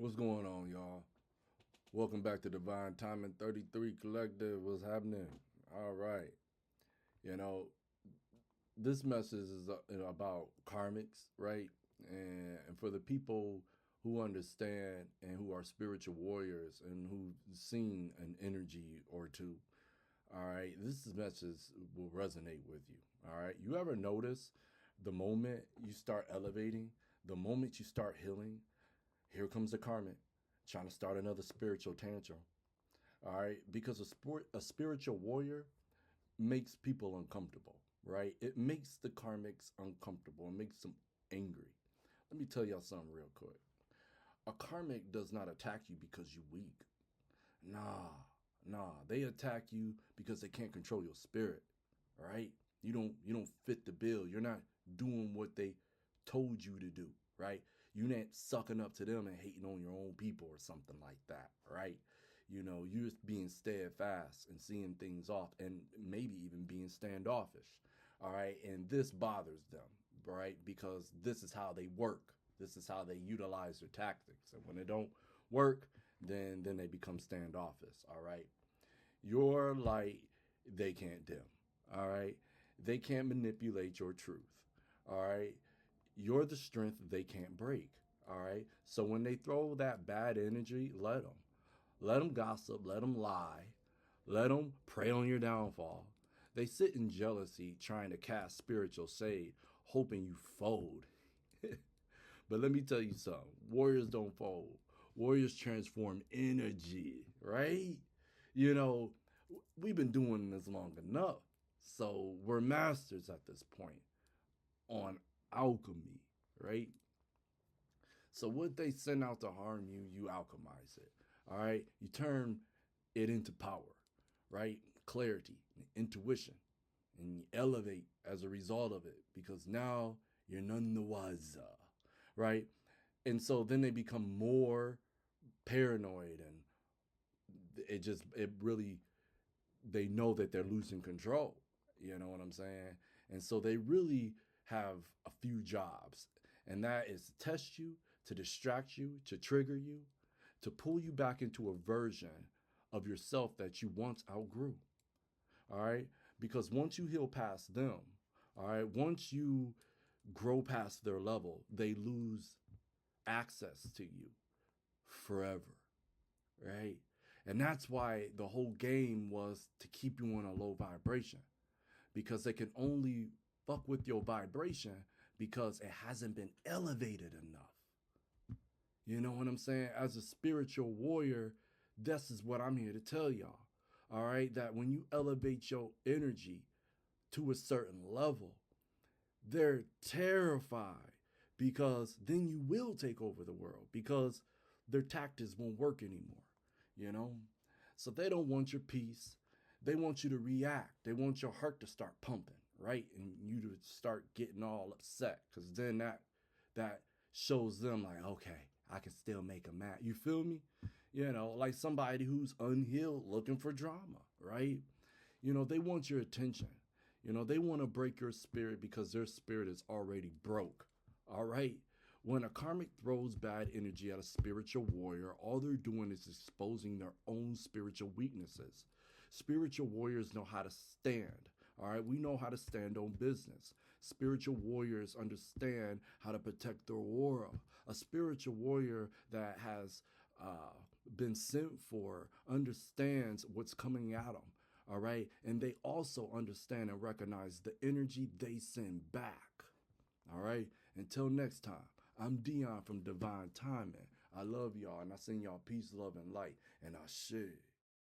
What's going on, y'all? Welcome back to Divine Timing 33 Collective. What's happening? All right. You know, this message is about karmics, right? And for the people who understand and who are spiritual warriors and who've seen an energy or two, all right, this message will resonate with you. All right. You ever notice the moment you start elevating, the moment you start healing, here comes the karmic trying to start another spiritual tantrum. All right. Because a spiritual warrior makes people uncomfortable, right? It makes the karmics uncomfortable. It makes them angry. Let me tell y'all something real quick. A karmic does not attack you because you're weak. Nah. They attack you because they can't control your spirit, right? You don't fit the bill. You're not doing what they told you to do, right? You're not sucking up to them and hating on your own people or something like that, right? You're just being steadfast and seeing things off and maybe even being standoffish, all right? And this bothers them, right? Because this is how they work. This is how they utilize their tactics. And when it don't work, then they become standoffish, all right? Your light, they can't dim, all right? They can't manipulate your truth, all right? You're the strength they can't break, all right? So when they throw that bad energy, let them. Let them gossip, let them lie, let them prey on your downfall. They sit in jealousy trying to cast spiritual shade, hoping you fold. But let me tell you something. Warriors don't fold. Warriors transform energy, right? We've been doing this long enough. So we're masters at this point on alchemy, right? So what they send out to harm you, you alchemize it, all right? You turn it into power, right? Clarity, intuition, and you elevate as a result of it because now you're none the wiser, right? And so then they become more paranoid and they know that they're losing control. You know what I'm saying? And so they really have a few jobs, and that is to test you, to distract you, to trigger you, to pull you back into a version of yourself that you once outgrew. All right? Because once you heal past them, all right, once you grow past their level, they lose access to you forever, right? And that's why the whole game was to keep you on a low vibration, because they can only fuck with your vibration because it hasn't been elevated enough. You know what I'm saying? As a spiritual warrior, this is what I'm here to tell y'all. All right, that when you elevate your energy to a certain level, they're terrified because then you will take over the world because their tactics won't work anymore. So they don't want your peace. They want you to react. They want your heart to start pumping, right? And you to start getting all upset because then that shows them like, okay, I can still make them mad. You feel me? Like somebody who's unhealed looking for drama, right? They want your attention. They want to break your spirit because their spirit is already broke, all right? When a karmic throws bad energy at a spiritual warrior, all they're doing is exposing their own spiritual weaknesses. Spiritual warriors know how to stand. All right, we know how to stand on business. Spiritual warriors understand how to protect their aura. A spiritual warrior that has been sent for understands what's coming at them. All right, and they also understand and recognize the energy they send back. All right, until next time. I'm Dion from Divine Timing. I love y'all, and I send y'all peace, love, and light. And I should.